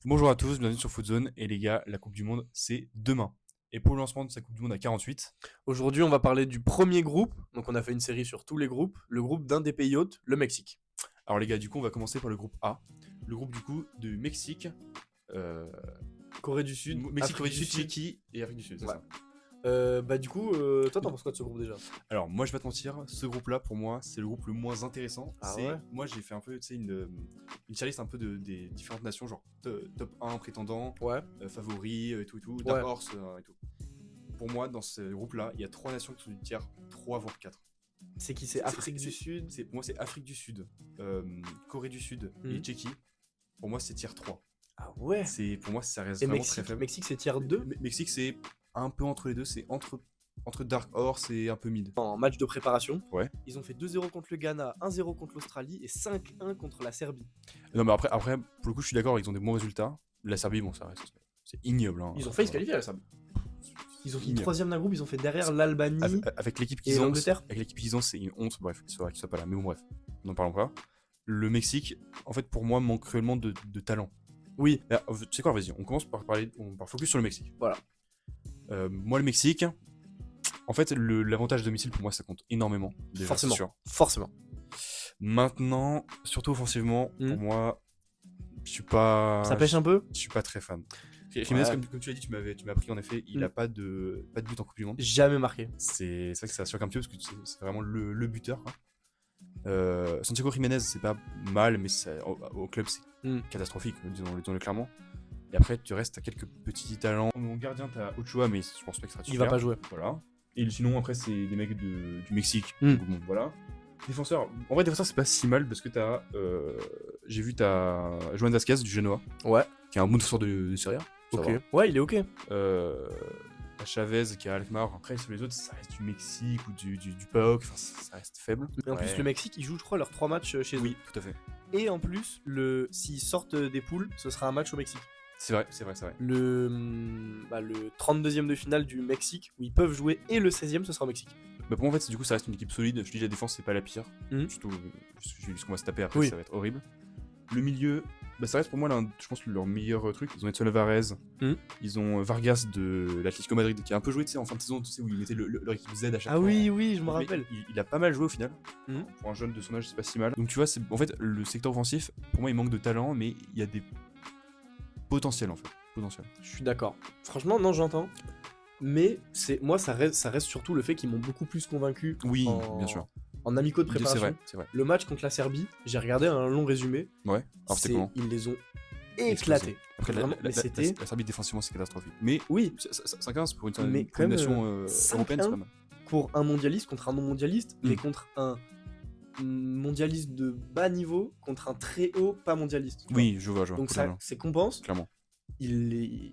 Bonjour à tous, bienvenue sur Footzone. Et les gars, la Coupe du Monde, c'est demain. Et pour le lancement de sa Coupe du Monde à 48, Aujourd'hui, on va parler du premier groupe. Donc, on a fait une série sur tous les groupes. Le groupe d'un des pays hôtes, le Mexique. alors les gars, du coup, on va commencer par le groupe A. Le groupe du coup du Mexique, euh, Corée du Sud, Mexique, Afrique Corée du Sud, Sud. Tchéquie et Afrique du Sud, c'est Ouais. ça. Toi, t'en penses quoi de ce groupe déjà? Alors moi, je vais pas te mentir, ce groupe-là, pour moi, c'est le groupe le moins intéressant. Ah ouais. Moi, j'ai fait un peu, tu sais, une tier list un peu des différentes nations, genre top 1 prétendants, Ouais. favoris, et tout, Ouais. Dark Horse, et tout. Pour moi, dans ce groupe-là, il y a 3 nations qui sont du tiers 3 voire 4. C'est qui? C'est Afrique du Sud. Pour moi, c'est Afrique du Sud, Corée du Sud et Mhm. Tchéquie. Pour moi, c'est tier 3. Ah ouais. Pour moi, ça reste Et vraiment très Mexique, faible. Mexique c'est tier 2. Mexique, c'est un peu entre les deux, c'est entre Dark Horse et un peu mid. En match de préparation. Ouais. Ils ont fait 2-0 contre le Ghana, 1-0 contre l'Australie et 5-1 contre la Serbie. Non, mais après, pour le coup, je suis d'accord, ils ont des bons résultats. La Serbie, bon, ça reste. C'est ignoble. Hein. Ils ont failli se qualifier à la Serbie. Ils ont fini Ignoble. 3ème d'un groupe, ils ont fait derrière l'Albanie. Avec l'équipe et qu'ils ont, l'Angleterre. c'est une honte, bref, qu'ils soient pas là. Mais bon, bref, n'en parlons pas. Le Mexique, en fait, pour moi, manque cruellement de talent. Oui. Tu sais quoi, vas-y, on commence par focus sur le Mexique. Voilà. Moi, le Mexique, en fait, l'avantage domicile, pour moi, ça compte énormément. Déjà, Forcément. c'est sûr. Forcément. Maintenant, surtout offensivement, Mhm. pour moi, je suis pas. Ça pêche un peu. Je suis pas très fan. Jiménez, Ouais. comme tu l'as dit, tu m'as appris en effet, il a pas de but en Coupe du Monde. Jamais marqué. C'est vrai que ça choque un petit peu parce que c'est vraiment le buteur. Quoi. Santiago Jiménez, c'est pas mal, mais au club, c'est catastrophique, disons-le clairement. Et après, tu restes à quelques petits talents. Mon gardien, t'as Ochoa, mais je pense pas qu'il sera Il va pas jouer. Voilà. Et sinon, après, c'est des mecs du Mexique. Mm. Donc, bon, voilà. Défenseur, en vrai, défenseur, c'est pas si mal parce que j'ai vu, t'as Joan Vasquez du Genoa, Ouais. qui est un bon défenseur de Serie A. Ça Ok. va. Ouais, il est ok. T'as Chavez qui est à Alkmaar. Après, sur les autres, ça reste du Mexique ou du PAOK. Enfin, ça reste faible. Et en plus, le Mexique, ils jouent, je crois, leurs 3 matchs chez eux. Oui, tout à fait. Et en plus, s'ils sortent des poules, ce sera un match au Mexique. C'est vrai. Le 32e de finale du Mexique, où ils peuvent jouer, et le 16e, ce sera au Mexique. Bah pour moi, en fait, du coup, ça reste une équipe solide. Je te dis, la défense, c'est pas la pire. Surtout, j'ai vu ce qu'on va se taper après, Oui. ça va être horrible. Le milieu, ça reste pour moi, je pense, leur meilleur truc. Ils ont Edson Alvarez. Ils ont Vargas de l'Atlético Madrid, qui a un peu joué, tu sais, en fin de saison, tu sais, où ils mettaient leur équipe Z à chaque fois. Ah oui, je me Mais rappelle. il a pas mal joué au final. Pour un jeune de son âge, c'est pas si mal. Donc tu vois, en fait, le secteur offensif, pour moi, il manque de talent, mais il y a des potentiels en fait. Je suis d'accord. Franchement, non, j'entends. Mais moi, ça reste surtout le fait qu'ils m'ont beaucoup plus convaincu. Oui, bien sûr. En amicaux de préparation. C'est vrai. Le match contre la Serbie, j'ai regardé un long résumé. Ouais. Alors c'était comment? Ils les ont éclatés. Après, Vraiment, mais c'était. La Serbie défensivement, c'est catastrophique. Mais Oui. 5-15 pour Mais une quand même, nation européenne, c'est pas mal. Pour un mondialiste contre un non-mondialiste, mais contre un mondialiste de bas niveau contre un très haut pas mondialiste. Oui, je vois. Donc ça, c'est compense. Clairement.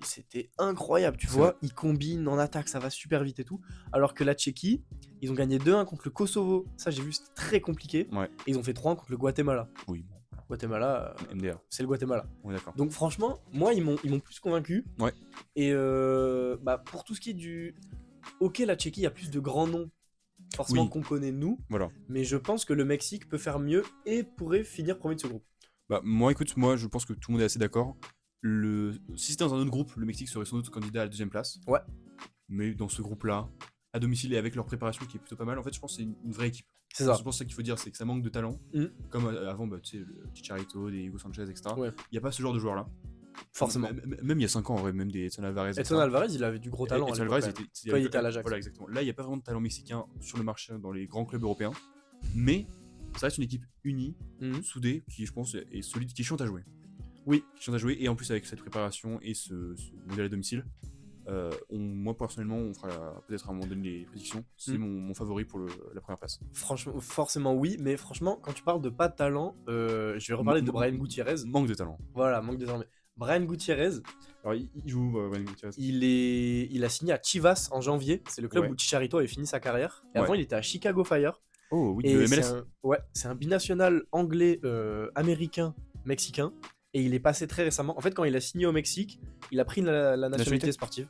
C'était incroyable, tu vois. Ils combinent en attaque, ça va super vite et tout. Alors que la Tchéquie, ils ont gagné 2-1 contre le Kosovo. Ça, j'ai vu, c'était très compliqué. Ouais. Et ils ont fait 3-1 contre le Guatemala. Oui, bon. Guatemala, MDR. c'est le Guatemala. On est d'accord. Donc franchement, moi, ils m'ont plus convaincu. Ouais. Et pour tout ce qui est du... Ok, la Tchéquie, il y a plus de grands noms, forcément, qu'on connaît nous. Voilà. Mais je pense que le Mexique peut faire mieux et pourrait finir premier de ce groupe. Moi, je pense que tout le monde est assez d'accord. Si c'était dans un autre groupe, le Mexique serait sans doute candidat à la 2ème place. Ouais. Mais dans ce groupe-là, à domicile et avec leur préparation qui est plutôt pas mal, en fait, je pense que c'est une vraie équipe. C'est ça. Je pense que ça qu'il faut dire, c'est que ça manque de talent. Comme avant, tu sais, le Chicharito, des Hugo Sanchez, etc. Ouais. Il n'y a pas ce genre de joueurs-là. Forcément. Même il y a 5 ans, en vrai, même des Edson Alvarez. Edson Alvarez, il avait du gros talent. Edson Alvarez, il était à l'Ajax. Voilà, exactement. Là, il n'y a pas vraiment de talent mexicain sur le marché dans les grands clubs européens. Mais ça reste une équipe unie, soudée, qui, je pense, est solide, qui chante à jouer. Oui. Qui chante à jouer. Et en plus, avec cette préparation et ce mondial à domicile, moi personnellement, on fera peut-être à un moment donné les prédictions. C'est mon favori pour la première place. Franchement, forcément oui, mais franchement, quand tu parles de pas de talent, je vais reparler de Brian Gutiérrez. Manque de talent. Voilà, manque de talent. Brian Gutiérrez. Alors, il joue Brian Gutiérrez. Il a signé à Chivas en janvier. C'est le club où Chicharito avait fini sa carrière. Et avant, il était à Chicago Fire. Oh oui, et le MLS. C'est un binational anglais, américain, mexicain. Et il est passé très récemment. En fait, quand il a signé au Mexique, il a pris la nationalité sportive.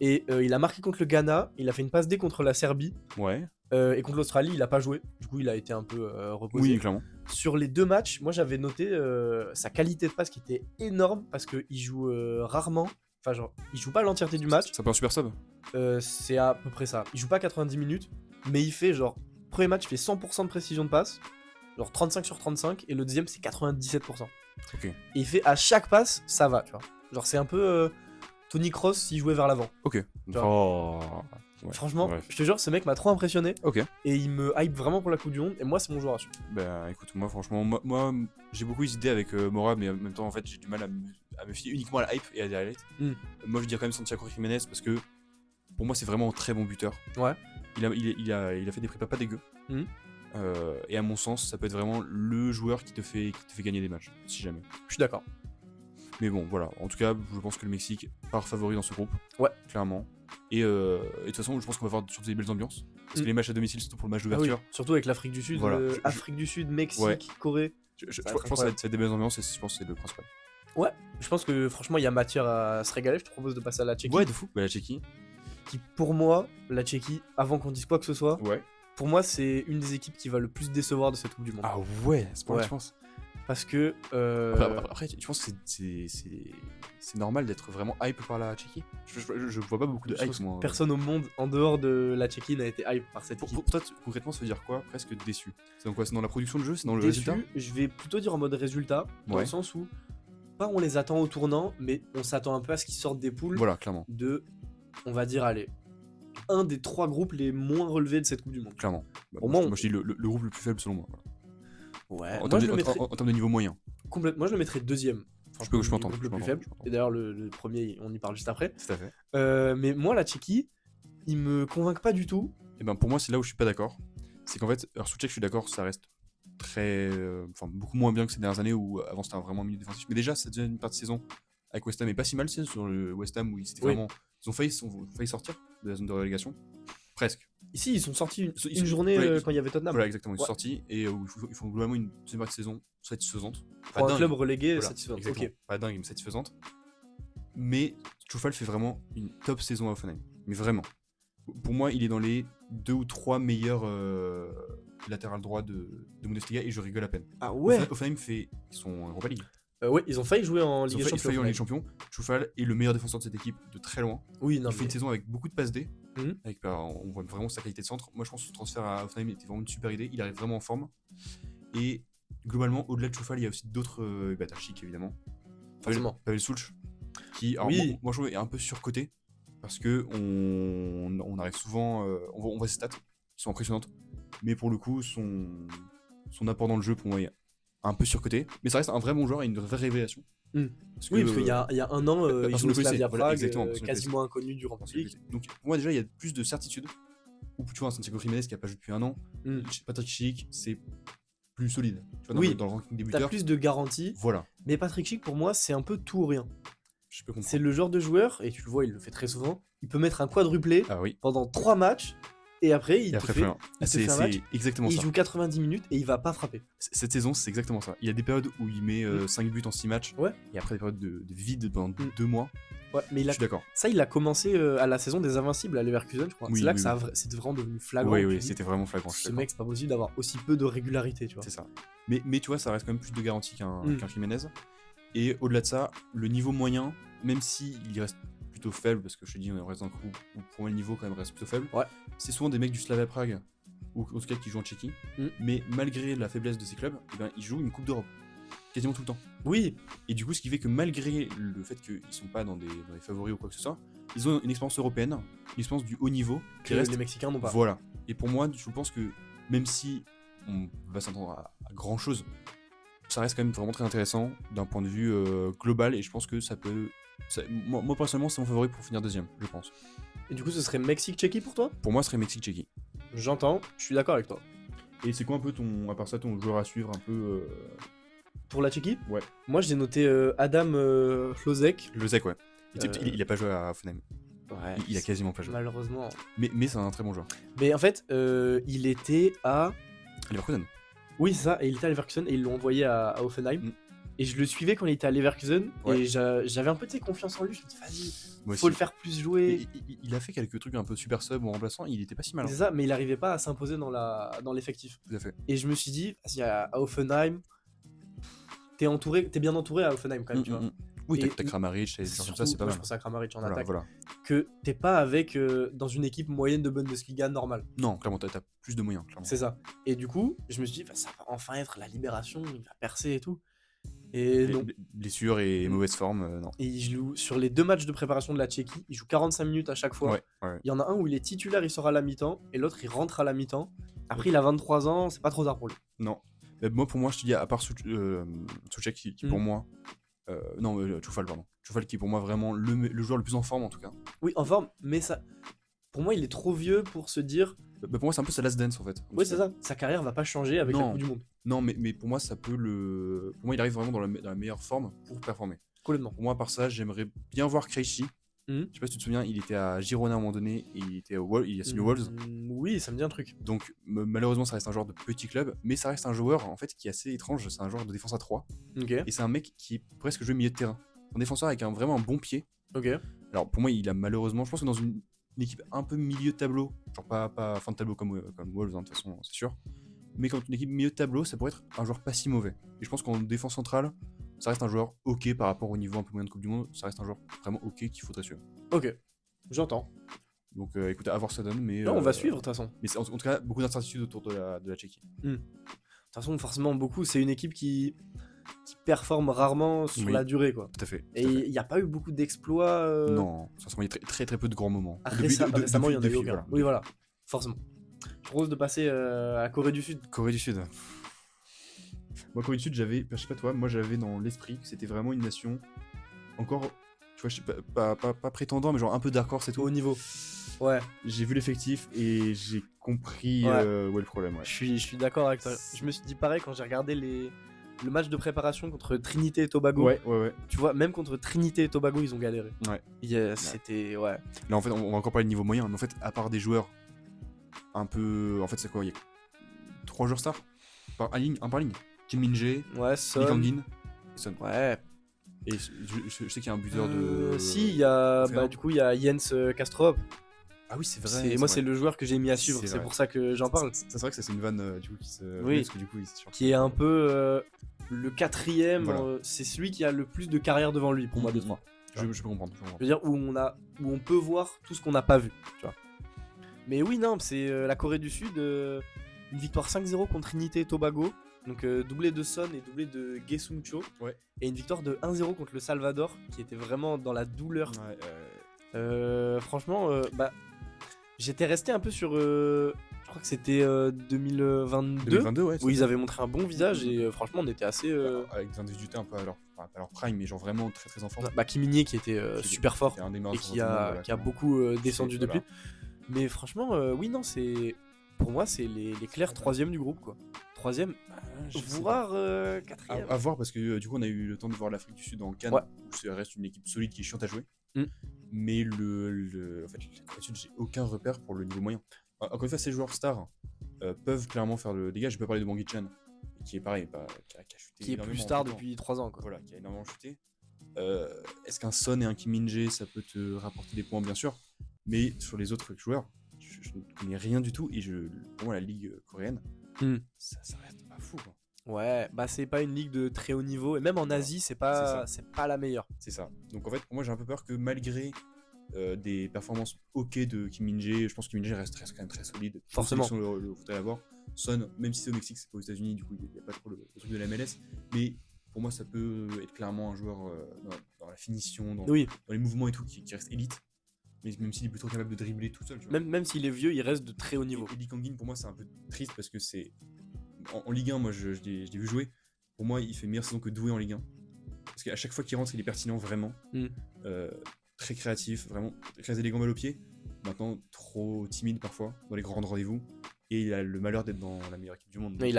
Et il a marqué contre le Ghana, il a fait une passe D contre la Serbie. Ouais. Et contre l'Australie, il a pas joué. Du coup, il a été un peu reposé. Oui, clairement. Sur les 2 matchs, moi j'avais noté sa qualité de passe qui était énorme parce qu'il joue rarement. Enfin, genre, il joue pas l'entièreté du match. Ça peut un super sub. C'est à peu près ça. Il joue pas 90 minutes, mais il fait genre. Premier match, il fait 100% de précision de passe. Genre 35 sur 35. Et le deuxième, c'est 97%. Ok. Et il fait à chaque passe, ça va, tu vois. Genre, c'est un peu Tony Kroos s'il jouait vers l'avant. Ok. Oh. Ouais, franchement, bref. Je te jure, ce mec m'a trop impressionné. Ok. Et il me hype vraiment pour la Coupe du Monde. Et moi, c'est mon joueur à suivre. Bah écoute, moi franchement, moi j'ai beaucoup hésité avec Mora, mais en même temps, en fait, j'ai du mal à me fier uniquement à la hype et à des highlights. Moi, je dirais quand même Santiago Jiménez parce que pour moi, c'est vraiment un très bon buteur. Ouais. Il a fait des prépas pas dégueux. Et à mon sens, ça peut être vraiment le joueur qui te fait gagner des matchs, si jamais. Je suis d'accord. Mais bon, voilà. En tout cas, je pense que le Mexique part favori dans ce groupe. Ouais. Clairement. Et de toute façon, je pense qu'on va avoir surtout des belles ambiances. Parce que les matchs à domicile, surtout pour le match d'ouverture. Ah oui. Surtout avec l'Afrique du Sud, voilà. Afrique du Sud, Mexique, Corée. Je pense que ça va être des belles ambiances et je pense que c'est le principal. Ouais, je pense que franchement, il y a matière à se régaler. Je te propose de passer à la Tchéquie. Ouais, de fou. Bah, la Tchéquie. Qui, pour moi, la Tchéquie, avant qu'on dise quoi que ce soit, pour moi, c'est une des équipes qui va le plus décevoir de cette Coupe du Monde. Ah ouais, c'est pas vrai, je pense. Parce que. Après, tu penses que c'est normal d'être vraiment hype par la Tchéquie? Je vois pas beaucoup de hype, moi. Personne au monde en dehors de la Tchéquie n'a été hype par cette équipe. Pour toi, concrètement, ça veut dire quoi? Presque déçu. C'est dans quoi? C'est dans la production de jeu? C'est dans le résultat? Je vais plutôt dire en mode résultat, dans le sens où, pas on les attend au tournant, mais on s'attend un peu à ce qu'ils sortent des poules. Voilà, clairement. On va dire, allez, un des 3 groupes les moins relevés de cette Coupe du Monde. Clairement. Pour moi, je dis le groupe le plus faible selon moi. Ouais, en termes de niveau moyen. Complètement. Moi, je le mettrais deuxième. Je m'entends. Le plus faible. Et d'ailleurs, le premier, on y parle juste après. Tout à fait. Mais moi, la Tchéquie, ils me convainquent pas du tout. Et ben pour moi, c'est là où je suis pas d'accord. C'est qu'en fait, alors Souček, je suis d'accord, ça reste beaucoup moins bien que ces dernières années où avant c'était vraiment un milieu défensif. Mais déjà, cette deuxième partie de saison avec West Ham est pas si mal, c'est sur le West Ham où ils vraiment. Ils ont failli sortir de la zone de relégation. Presque. Ici, ils sont sortis une journée quand il y avait Tottenham. Voilà, exactement. Ils sont sortis et ils font globalement une deuxième partie de saison satisfaisante. Pour un club relégué, satisfaisant. Ok. Pas dingue, mais satisfaisante. Mais Choufal fait vraiment une top saison à Hoffenheim. Mais vraiment. Pour moi, il est dans les 2 ou 3 meilleurs latéral droit de Bundesliga et je rigole à peine. Ah ouais. Hoffenheim ils sont en Europa League. Ouais, ils ont failli jouer en Ligue des Champions. Choufal est le meilleur défenseur de cette équipe de très loin. Oui, il fait une saison avec beaucoup de passes D. On voit vraiment sa qualité de centre. Moi, je pense que ce transfert à Hoffenheim était vraiment une super idée. Il arrive vraiment en forme. Et globalement, au-delà de Choufal, il y a aussi d'autres Tachik évidemment. Pavel Souch, qui, alors, moi, je trouve est un peu surcoté parce que on arrive souvent, on voit ses stats qui sont impressionnantes, mais pour le coup, son apport dans le jeu pour moi est un peu surcoté, mais ça reste un vrai bon joueur et une vraie révélation. Parce qu'il y a un an, il joue au Slavia Prague, quasiment inconnu du Grand Public. Donc pour moi déjà, il y a plus de certitude. Ou tu vois, un Santiago Jiménez qui a pas joué depuis un an, Patrick Schick, c'est plus solide. Tu vois, dans le ranking des buteurs. T'as plus de garantie. Voilà. Mais Patrick Schick, pour moi, c'est un peu tout ou rien. Je peux comprendre. C'est le genre de joueur, et tu le vois, il le fait très souvent, il peut mettre un quadruplé pendant 3 matchs. Et après, il te fait un match, exactement ça. Il joue 90 minutes et il va pas frapper. Cette saison, c'est exactement ça. Il y a des périodes où il met 5 buts en 6 matchs. Ouais. Et après des périodes de vide pendant 2 mois. Ouais, mais je suis d'accord. Ça, il a commencé à la saison des Invincibles à Leverkusen, je crois. C'est là que c'est vraiment devenu flagrant. Oui, c'était vraiment flagrant. Ce mec, c'est pas possible d'avoir aussi peu de régularité, tu vois. C'est ça. Mais tu vois, ça reste quand même plus de garantie qu'un Jiménez. Et au-delà de ça, le niveau moyen, même s'il reste plutôt faible, parce que je te dis, on reste dans un groupe où pour moi le niveau quand même reste plutôt faible. Ouais. C'est souvent des mecs du Slavia Prague ou en tout cas qui jouent en Tchéquie, mais malgré la faiblesse de ces clubs, ils jouent une Coupe d'Europe quasiment tout le temps. Oui. Et du coup, ce qui fait que malgré le fait qu'ils sont pas dans des favoris ou quoi que ce soit, ils ont une expérience européenne, une expérience du haut niveau que les Mexicains n'ont pas. Voilà. Et pour moi, je pense que même si on va s'entendre à grand chose, ça reste quand même vraiment très intéressant d'un point de vue global, et je pense que ça peut. Moi personnellement, c'est mon favori pour finir deuxième, je pense. Et du coup, ce serait Mexique-Tchéquie pour toi? Pour moi, ce serait Mexique-Tchéquie. J'entends, je suis d'accord avec toi. Et c'est quoi un peu à part ça, ton joueur à suivre un peu Pour la Tchéquie? Ouais. Moi, j'ai noté Adam Hlozek. Hlozek, ouais. Il a pas joué à Hoffenheim. Ouais. Il a quasiment pas joué. Malheureusement. Mais c'est un très bon joueur. Mais en fait, il était à Leverkusen. Oui, c'est ça, et il était à Leverkusen et ils l'ont envoyé à Hoffenheim. Et je le suivais quand il était à Leverkusen. Ouais. Et j'avais un peu de confiance en lui. Je me dis, vas-y, Moi faut aussi. le faire plus jouer. Il a fait quelques trucs un peu super sub en remplaçant, il était pas si mal. C'est ça, mais il arrivait pas à s'imposer dans l'effectif. Tout à fait. Et je me suis dit, vas-y, à Hoffenheim, t'es bien entouré à Hoffenheim quand même, tu vois. Oui, Et t'as Kramaric, t'as des gens comme ça, c'est pas moi, mal. je pense à Kramaric en Voilà, attaque. voilà. Que t'es pas avec dans une équipe moyenne de Bundesliga normale. Non, clairement, t'as plus de moyens, clairement. C'est ça. Et du coup, je me suis dit, bah, ça va enfin être la libération, il va percer et tout. Et non. Blessure et mauvaise forme, non. Et il joue sur les 2 matchs de préparation de la Tchéquie, il joue 45 minutes à chaque fois. Ouais. Il y en a un où il est titulaire, il sort à la mi-temps, et l'autre il rentre à la mi-temps. Après, il a 23 ans, c'est pas trop tard pour lui. Non. Mais moi, pour moi, je te dis, à part Souček qui pour moi. Čufal, pardon. Čufal qui est pour moi vraiment le joueur le plus en forme en tout cas. Oui, en forme, mais ça. Pour moi, il est trop vieux pour se dire. Bah, pour moi, c'est un peu sa last dance en fait. Oui, c'est ça. Sa carrière va pas changer avec la Non. Coupe du Monde. Non, mais pour moi, ça peut le. Pour moi, il arrive vraiment dans la meilleure forme pour performer. Complètement. Pour moi, par ça, j'aimerais bien voir Krejci. Je sais pas si tu te souviens, il était à Girona à un moment donné et il a signé aux Wolves. Oui, ça me dit un truc. Donc malheureusement, ça reste un joueur de petit club, mais ça reste un joueur en fait qui est assez étrange. C'est un joueur de défense à 3. Ok. Et c'est un mec qui est presque joué milieu de terrain. Un défenseur avec vraiment un bon pied. Ok. Alors pour moi, il a malheureusement, je pense que dans une équipe un peu milieu de tableau, genre pas fin de tableau comme Wolves, hein, de toute façon, c'est sûr. Mais quand une équipe milieu de tableau, ça pourrait être un joueur pas si mauvais. Et je pense qu'en défense centrale, ça reste un joueur ok par rapport au niveau un peu moyen de Coupe du Monde. Ça reste un joueur vraiment ok qu'il faudrait suivre. Ok, j'entends. Donc écoute, à voir ça donne. Mais, non, on va suivre de toute façon. Mais c'est en tout cas beaucoup d'incertitudes autour de la Tchéquie. De toute façon, forcément, beaucoup. C'est une équipe qui performe rarement sur la durée, quoi. Tout à fait. Et il n'y a pas eu beaucoup d'exploits. Non, il y a très très peu de grands moments. Récemment, il y en a eu aucun. Voilà. Oui, voilà, forcément. Je propose de passer à Corée du Sud. Corée du Sud. Moi, Corée du Sud, je sais pas toi, moi j'avais dans l'esprit que c'était vraiment une nation encore, tu vois, je sais pas prétendant, mais genre un peu dark horse et tout. Au niveau. Ouais. J'ai vu l'effectif et j'ai compris où est le problème. Ouais. Je suis d'accord avec toi. Je me suis dit pareil quand j'ai regardé le match de préparation contre Trinité et Tobago. Ouais. Tu vois, même contre Trinité et Tobago, ils ont galéré. Ouais. C'était. Ouais. Là, en fait, on va encore parler de niveau moyen, mais en fait, à part des joueurs un peu. En fait, c'est quoi? Il y a 3 joueurs stars un par ligne. Kim Min-jae, Son. Lee Kang-in et Son. Ouais. Et je sais qu'il y a un buteur de. Si, il y a. Bah, du coup, il y a Jens Kastrup. Ah oui, c'est vrai. Moi, c'est le joueur que j'ai mis à suivre. C'est pour ça que j'en parle. C'est vrai que ça, c'est une vanne du coup qui se. Oui. Parce que du coup, qui est un peu le 4ème. Voilà. C'est celui qui a le plus de carrière devant lui pour moi, 2-3. Je peux comprendre. Je veux dire, où on peut voir tout ce qu'on n'a pas vu. Tu vois. Mais oui, non, c'est la Corée du Sud. Une victoire 5-0 contre Trinité et Tobago. Donc doublé de Son et doublé de Ge Sung-cho. Ouais. Et une victoire de 1-0 contre le Salvador, qui était vraiment dans la douleur. Franchement, j'étais resté un peu sur. Je crois que c'était 2022 ouais, où ils avaient montré un bon visage et franchement, on était assez. Avec des individualités un peu à leur prime, mais genre vraiment très très en forme. Kim Min-jae qui était super fort un des et qui a beaucoup descendu depuis. Mais franchement, oui, non, c'est. Pour moi, c'est les clairs 3ème du groupe, quoi. 3ème, voire 4ème. À voir, parce que du coup, on a eu le temps de voir l'Afrique du Sud en Cannes, où ça reste une équipe solide qui est chiante à jouer. Mais en fait, la Corée du Sud, j'ai aucun repère pour le niveau moyen. Encore une fois, ces joueurs stars peuvent clairement faire le dégât. Je peux parler de Bang Hee-chan, qui est pareil, qui a chuté. Qui est plus star depuis 3 ans, quoi. Voilà, qui a énormément chuté. Est-ce qu'un Son et un Kim Min-jae, ça peut te rapporter des points, bien sûr. Mais sur les autres joueurs, je ne connais rien du tout. Et pour moi, la ligue coréenne, ça reste pas fou, quoi. Ouais, bah c'est pas une ligue de très haut niveau. Et même en Asie, c'est pas la meilleure. C'est ça. Donc en fait, pour moi, j'ai un peu peur que malgré des performances ok de Kim Min-jae, je pense que Kim Min-jae reste quand même très solide. Forcément. Le faudrait l'avoir. Son, même si c'est au Mexique, c'est pas aux États-Unis, du coup, il n'y a pas trop le truc de la MLS. Mais pour moi, ça peut être clairement un joueur dans la finition, dans les mouvements et tout, qui reste élite. Mais même s'il est plutôt capable de dribbler tout seul. Tu vois. Même s'il est vieux, il reste de très haut niveau. Et Lee Kang-in, pour moi, c'est un peu triste parce que c'est. En Ligue 1, moi, je l'ai vu jouer. Pour moi, il fait meilleure saison que Doué en Ligue 1. Parce qu'à chaque fois qu'il rentre, il est pertinent, vraiment. Très créatif, vraiment très élégant balle au pied. Maintenant, trop timide parfois, dans les grands rendez-vous. Et il a le malheur d'être dans la meilleure équipe du monde. Mais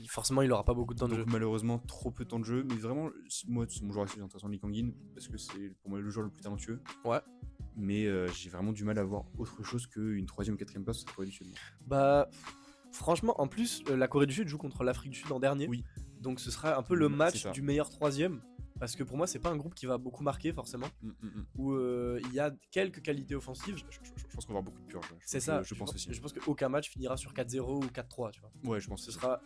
forcément, il aura pas beaucoup de temps de jeu. Malheureusement, trop peu de temps de jeu. Mais vraiment, moi, c'est mon joueur assez intéressant, Lee Kang-in, parce que c'est pour moi le joueur le plus talentueux. Ouais. Mais j'ai vraiment du mal à voir autre chose qu'une 3ème ou 4ème place sur la Corée du Sud. Bah, franchement, en plus, la Corée du Sud joue contre l'Afrique du Sud en dernier. Oui. Donc ce sera un peu le C'est match ça. du meilleur troisième. Parce que pour moi, c'est pas un groupe qui va beaucoup marquer forcément. Où il y a quelques qualités offensives. Je pense qu'on va avoir beaucoup de purges. C'est ça. Je pense aussi. Je pense qu'aucun match finira sur 4-0 ou 4-3, tu vois. Ouais, je pense. Ce sera.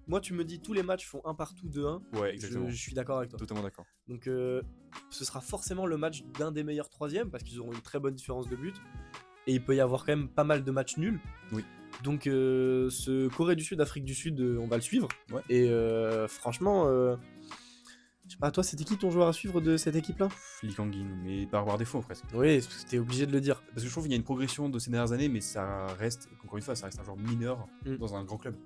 Moi, tu me dis tous les matchs font un partout, 2-1. Ouais, exactement. Je suis d'accord avec toi. Totalement d'accord. Donc, ce sera forcément le match d'un des meilleurs troisièmes parce qu'ils auront une très bonne différence de but. Et il peut y avoir quand même pas mal de matchs nuls. Oui. Donc, ce Corée du Sud, Afrique du Sud, on va le suivre. Ouais. Et franchement, je sais pas, toi, c'était qui ton joueur à suivre de cette équipe-là? Lee Kang-in, mais par défaut presque. Oui, t'es obligé de le dire. Parce que je trouve qu'il y a une progression de ces dernières années, mais ça reste, encore une fois, ça reste un joueur mineur Mm. dans un grand club.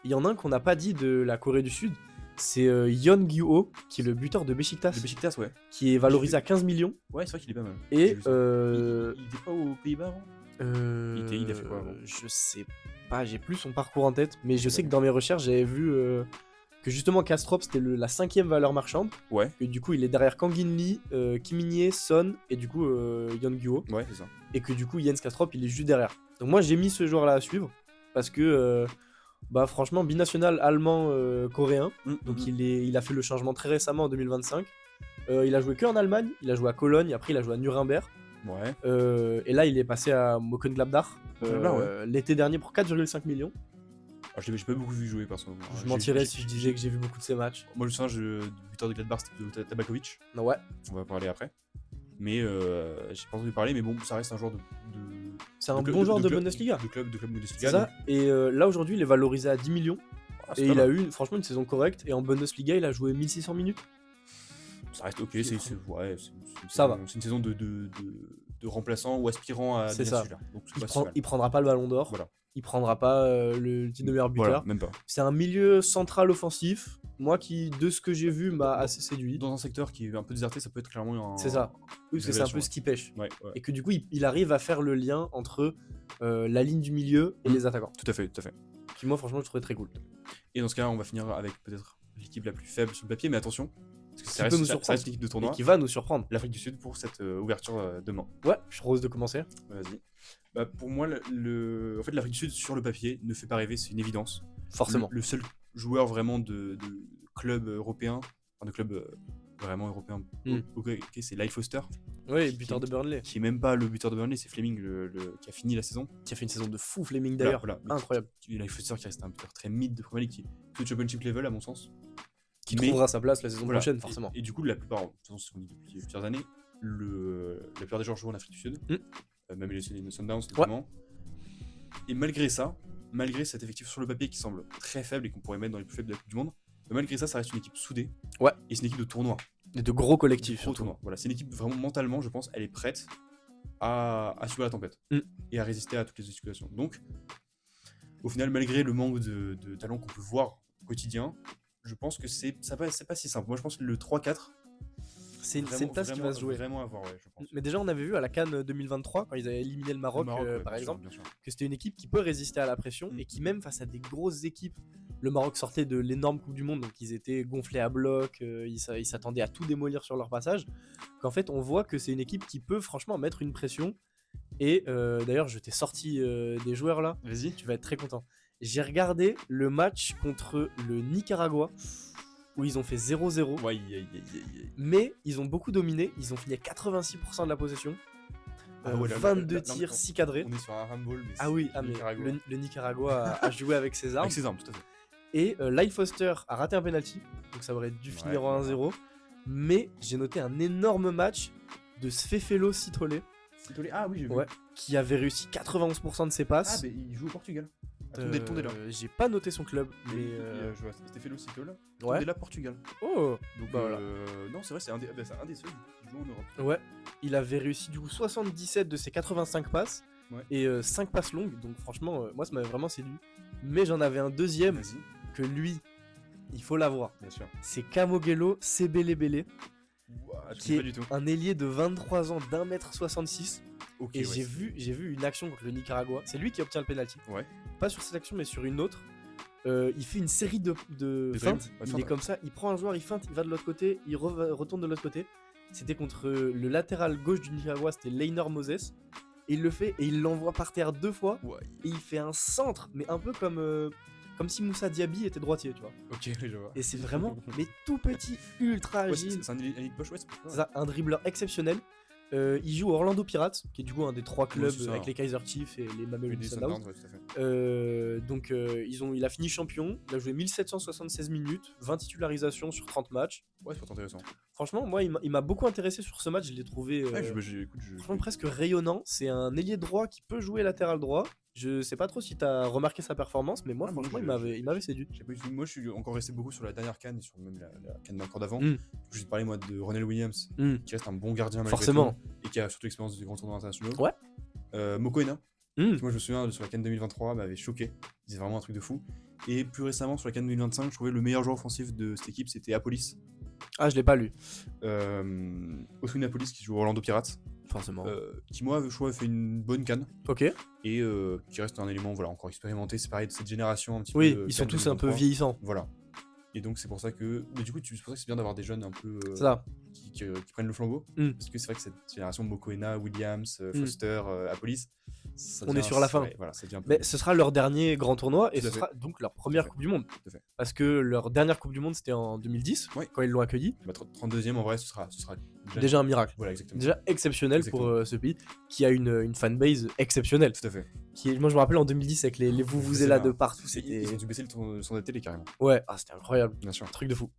Il y en a un qu'on n'a pas dit de la Corée du Sud. C'est Yeon Gyu-ho, qui est le buteur de Beşiktaş, Le Beşiktaş, ouais. qui est valorisé à 15 millions. Ouais, c'est vrai qu'il est pas mal. Et J'ai vu ça. Il était pas aux Pays-Bas avant? Il a fait quoi avant? Je sais pas, j'ai plus son parcours en tête, mais je sais que dans mes recherches, j'avais vu que justement Kastrop c'était la 5e valeur marchande. Ouais. Et du coup, il est derrière Kang In Lee, Kim In-hye, Son et du coup Yeon Gyu-ho. Ouais, c'est ça. Et que du coup, Jens Kastrop il est juste derrière. Donc moi, j'ai mis ce joueur-là à suivre parce que bah franchement, binational allemand-coréen. Donc il a fait le changement très récemment en 2025. Il a joué que en Allemagne, il a joué à Cologne, après il a joué à Nuremberg. Ouais. Et là, il est passé à Mönchengladbach Ouais. l'été dernier pour 4,5 millions. Alors, j'ai pas beaucoup vu jouer personnellement. Je mentirais si je disais que j'ai vu beaucoup de ces matchs. Moi, je sais, le buteur de Gladbach, c'était plutôt Tabakovic. Ouais. On va parler après. Mais j'ai pas entendu parler, mais bon, ça reste un joueur de. C'est un bon joueur de Bundesliga. De club Bundesliga. C'est ça. Et là, aujourd'hui, il est valorisé à 10 millions. Ah, c'est Et pas il a mal. eu franchement une saison correcte. Et en Bundesliga, il a joué 1600 minutes. Ça reste ok, Ça va. C'est une saison de remplaçant ou aspirant à C'est devenir ça. titulaire. Donc c'est pas si mal. Il prendra pas le ballon d'or. Voilà. Il prendra pas le titre de meilleur buteur. Voilà, même pas. C'est un milieu central offensif. Moi, qui, de ce que j'ai vu, m'a assez séduit. Dans un secteur qui est un peu déserté, ça peut être clairement un. C'est ça. Oui, parce que c'est un peu révélation, ce qui pêche. Ouais. Et que du coup, il arrive à faire le lien entre la ligne du milieu et les attaquants. Tout à fait. Qui, moi, franchement, je trouvais très cool. Et dans ce cas, on va finir avec peut-être l'équipe la plus faible sur le papier, mais attention, parce que Qui ça peut nous reste surprendre. une équipe de Et tournoi. qui va nous surprendre. L'Afrique du Sud pour cette ouverture demain. Ouais, je propose de commencer. Vas-y. Bah, pour moi, en fait, l'Afrique du Sud sur le papier ne fait pas rêver, c'est une évidence. Forcément. Le seul joueur vraiment de club européen, enfin de club vraiment européen, ok, c'est Lyle Foster. Oui, buteur de Burnley. Qui est même pas le buteur de Burnley, c'est Fleming qui a fini la saison. Qui a fait une saison de fou, Fleming d'ailleurs. Voilà. Incroyable. Lyle Foster qui reste un buteur très mid de Premier League, qui est plutôt championship level à mon sens. Qui trouvera sa place la saison Voilà. prochaine, forcément. Et du coup, la plupart, de toute façon, c'est ce qu'on dit depuis plusieurs années, la plupart des joueurs jouent en Afrique du Sud, même les Sundowns notamment. Et malgré cet effectif sur le papier qui semble très faible et qu'on pourrait mettre dans les plus faibles de la Coupe du Monde, malgré ça reste une équipe soudée. Ouais. Et c'est une équipe de tournoi. Et de gros collectifs, Gros tournoi. Voilà, c'est une équipe vraiment mentalement, je pense, elle est prête à subir la tempête et à résister à toutes les situations. Donc, au final, malgré le manque de talent qu'on peut voir au quotidien, je pense que c'est pas si simple. Moi, je pense que le 3-4, c'est une tasse qui va se jouer. Vraiment à voir, ouais, je pense. Mais déjà, on avait vu à la CAN 2023, quand ils avaient éliminé le Maroc, ouais, par bien sûr, exemple, bien sûr. que c'était une équipe qui peut résister à la pression et qui, même face à des grosses équipes, le Maroc sortait de l'énorme Coupe du Monde, donc ils étaient gonflés à bloc, ils s'attendaient à tout démolir sur leur passage. Qu'en fait, on voit que c'est une équipe qui peut franchement mettre une pression. Et d'ailleurs, je t'ai sorti des joueurs là. Vas-y. Tu vas être très content. J'ai regardé le match contre le Nicaragua où ils ont fait 0-0. Ouais, Mais ils ont beaucoup dominé. Ils ont fini à 86% de la possession. 22 tirs, 6 cadrés. On est sur un handball. Mais ah oui, mais le Nicaragua a joué avec ses armes. Avec ses armes, tout à fait. Et Lyle Foster a raté un penalty. Donc ça aurait dû finir en 1-0. Mais j'ai noté un énorme match de Sfefelo Citolé. Ah oui, j'ai vu. Ouais, qui avait réussi 91% de ses passes. Ah, mais il joue au Portugal. Tondela. J'ai pas noté son club, mais je vois, c'était Felo Citolé. Ouais. Tondela, Portugal. Oh. Donc bah voilà. Non, c'est vrai, c'est un des seuls qui joue en Europe. Ouais. Il avait réussi du coup 77 de ses 85 passes et 5 passes longues. Donc franchement, moi ça m'avait vraiment séduit. Mais j'en avais un deuxième que lui, il faut l'avoir. Bien sûr. C'est Kamogelo Sebelebele. Qui est un ailier de 23 ans d'1m66. Okay, et j'ai vu une action contre le Nicaragua. C'est lui qui obtient le penalty. Ouais. Pas sur cette action, mais sur une autre. Il fait une série de feintes. Il est comme ça, il prend un joueur, il feinte, il va de l'autre côté, il retourne de l'autre côté. C'était contre le latéral gauche du Nicaragua, c'était Leynor Moses. Et il le fait et il l'envoie par terre 2 fois. Ouais. Et il fait un centre, mais un peu comme comme si Moussa Diaby était droitier, tu vois. Ok, je vois. Et c'est vraiment, mais tout petit, ultra agile. C'est un élite poche, ouais, c'est pas C'est ça, un dribbleur exceptionnel. Il joue au Orlando Pirates, qui est du coup un des 3 clubs c'est ça. avec les Kaiser Chiefs et les Mamelodi Des Sundowns. Sundowns, ouais, tout à fait. Donc il a fini champion, il a joué 1776 minutes, 20 titularisations sur 30 matchs. Ouais, c'est pas intéressant. Franchement, moi il m'a beaucoup intéressé sur ce match, je l'ai trouvé Écoute, franchement presque rayonnant. C'est un ailier droit qui peut jouer latéral droit. Je sais pas trop si t'as remarqué sa performance, mais moi franchement il m'avait séduit. Moi je suis encore resté beaucoup sur la dernière CAN et sur même la CAN d'encore d'avant. Mm. Je vais te parler moi de Ronald Williams, qui reste un bon gardien malgré Forcément. tout, et qui a surtout l'expérience des grands tournois internationaux. Ouais. Mokoena, moi je me souviens sur la CAN 2023 m'avait choqué, c'est vraiment un truc de fou. Et plus récemment sur la CAN 2025, je trouvais le meilleur joueur offensif de cette équipe c'était Apolis. Ah, je l'ai pas lu. Oswin Apolis qui joue au Orlando Pirates. Forcément. Qui moi je trouve fait une bonne CAN. Ok. Et qui reste un élément voilà, encore expérimenté, c'est pareil de cette génération un petit oui, peu. Ils sont tous un peu vieillissants. Voilà. Et donc c'est pour ça que. Mais du coup, c'est pour ça que c'est bien d'avoir des jeunes un peu. Ça. Qui prennent le flambeau. Parce que c'est vrai que cette génération Mokoena, Williams, Foster, Apolis. On est sur la fin. Ouais, voilà, ça devient un peu... Mais ce sera leur dernier grand tournoi et ce sera donc leur première Coupe du Monde. Tout à fait. Parce que leur dernière Coupe du Monde c'était en 2010, quand ils l'ont accueilli. 32e en vrai, ce sera déjà un miracle. Voilà, exactement. Déjà exceptionnel pour ce pays qui a une fanbase exceptionnelle. Tout à fait. Moi je me rappelle en 2010 avec les vuvuzelas de partout. Ils ont dû baisser le son de la télé carrément. Ouais, c'était incroyable. Bien sûr. Un truc de fou.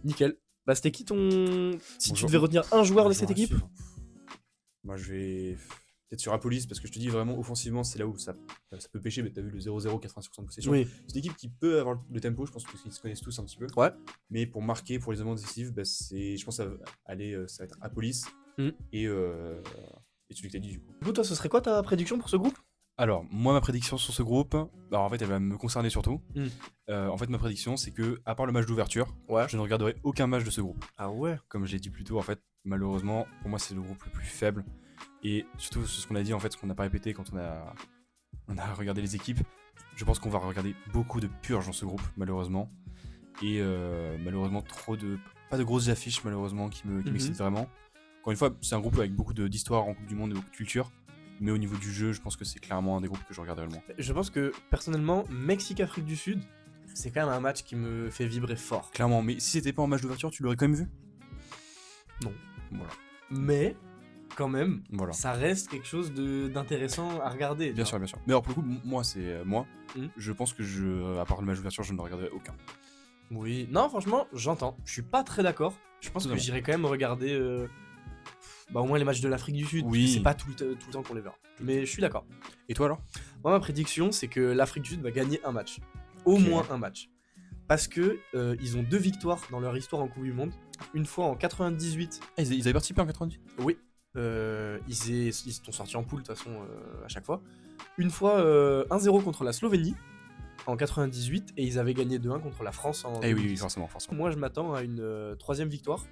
Nickel. Bah c'était qui ton. Si tu devais retenir un joueur de cette équipe? Moi je vais. Peut-être sur Apolis, parce que je te dis vraiment offensivement, c'est là où ça peut pêcher, mais t'as vu le 0-0, 80% de possession. Oui. C'est une équipe qui peut avoir le tempo, je pense, parce qu'ils se connaissent tous un petit peu. Ouais. Mais pour marquer, pour les éléments décisifs, je pense que ça va être Apolis et celui que t'as dit du coup. Du coup, toi, ce serait quoi ta prédiction pour ce groupe? Alors, moi, ma prédiction sur ce groupe, en fait, elle va me concerner surtout. En fait, ma prédiction, c'est que, à part le match d'ouverture, je ne regarderai aucun match de ce groupe. Ah ouais? Comme je l'ai dit plus tôt, en fait, malheureusement, pour moi, c'est le groupe le plus faible. Et surtout, ce qu'on a dit, en fait, ce qu'on n'a pas répété quand on a regardé les équipes, je pense qu'on va regarder beaucoup de purges dans ce groupe, malheureusement. Et malheureusement, pas de grosses affiches, malheureusement, qui m'excitent vraiment. Encore une fois, c'est un groupe avec beaucoup d'histoire en Coupe du Monde et beaucoup de culture. Mais au niveau du jeu, je pense que c'est clairement un des groupes que je regarderai le moins. Je pense que, personnellement, Mexique-Afrique du Sud, c'est quand même un match qui me fait vibrer fort. Clairement, mais si c'était pas un match d'ouverture, tu l'aurais quand même vu? Non. Voilà. Mais, quand même, ça reste quelque chose d'intéressant à regarder. Bien sûr, bien sûr. Mais alors, pour le coup, moi, je pense que à part le match d'ouverture, je ne regarderai aucun. Oui. Non, franchement, j'entends. Je suis pas très d'accord. Je pense que j'irai quand même regarder... au moins les matchs de l'Afrique du Sud, oui. C'est pas tout le temps qu'on les verra. Mais je suis d'accord. Et toi alors? Moi ma prédiction c'est que l'Afrique du Sud va gagner un match. Au moins un match. Parce que ils ont 2 victoires dans leur histoire en Coupe du Monde. Une fois en 98. Ah, ils avaient participé en 98? Oui. Ils sont sortis en poule de toute façon à chaque fois. Une fois 1-0 contre la Slovénie en 98 et ils avaient gagné 2-1 contre la France en 2010. Oui, forcément. Moi je m'attends à une 3e victoire.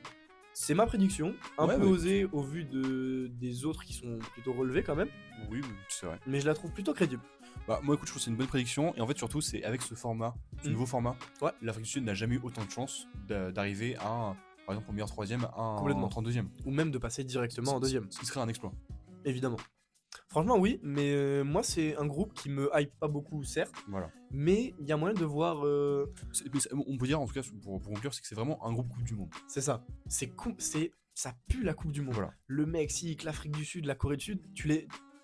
C'est ma prédiction, un peu osée au vu des autres qui sont plutôt relevés quand même. Oui, c'est vrai. Mais je la trouve plutôt crédible. Moi écoute, je trouve que c'est une bonne prédiction. Et en fait surtout c'est avec ce format, ce nouveau format, l'Afrique du Sud n'a jamais eu autant de chance d'arriver à, par exemple au meilleur 3ème, à un 32ème. Ou même de passer directement en 2ème. Ce qui serait un exploit. Évidemment. Franchement oui, mais moi c'est un groupe qui me hype pas beaucoup certes. Voilà. Mais il y a moyen de voir... On peut dire en tout cas pour conclure, c'est que c'est vraiment un groupe Coupe du Monde. C'est ça. Ça pue la Coupe du Monde. Voilà. Le Mexique, l'Afrique du Sud, la Corée du Sud,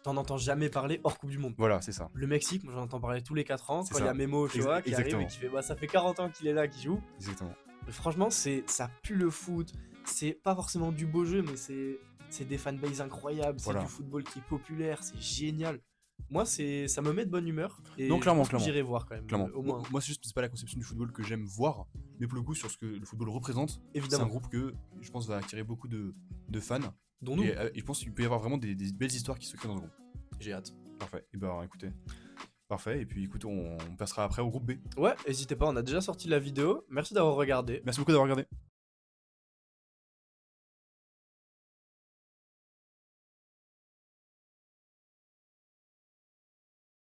t'en entends jamais parler hors Coupe du Monde. Voilà, c'est ça. Le Mexique, moi j'en entends parler tous les 4 ans, quand il y a Memo Ochoa qui arrive et qui fait ça fait 40 ans qu'il est là, qui joue. Exactement. Mais franchement, ça pue le foot. C'est pas forcément du beau jeu, mais c'est des fanbases incroyables, c'est du football qui est populaire, c'est génial. Moi, ça me met de bonne humeur. Et donc, clairement. J'irai voir quand même. Clairement. Au moins. Moi, c'est pas la conception du football que j'aime voir, mais pour le coup, sur ce que le football représente, évidemment. C'est un groupe que je pense va attirer beaucoup de fans. Dont nous. Et je pense qu'il peut y avoir vraiment des belles histoires qui se créent dans ce groupe. J'ai hâte. Parfait. Et écoutez. Parfait. Et puis, écoute, on passera après au groupe B. Ouais, n'hésitez pas, on a déjà sorti la vidéo. Merci d'avoir regardé. Merci beaucoup d'avoir regardé.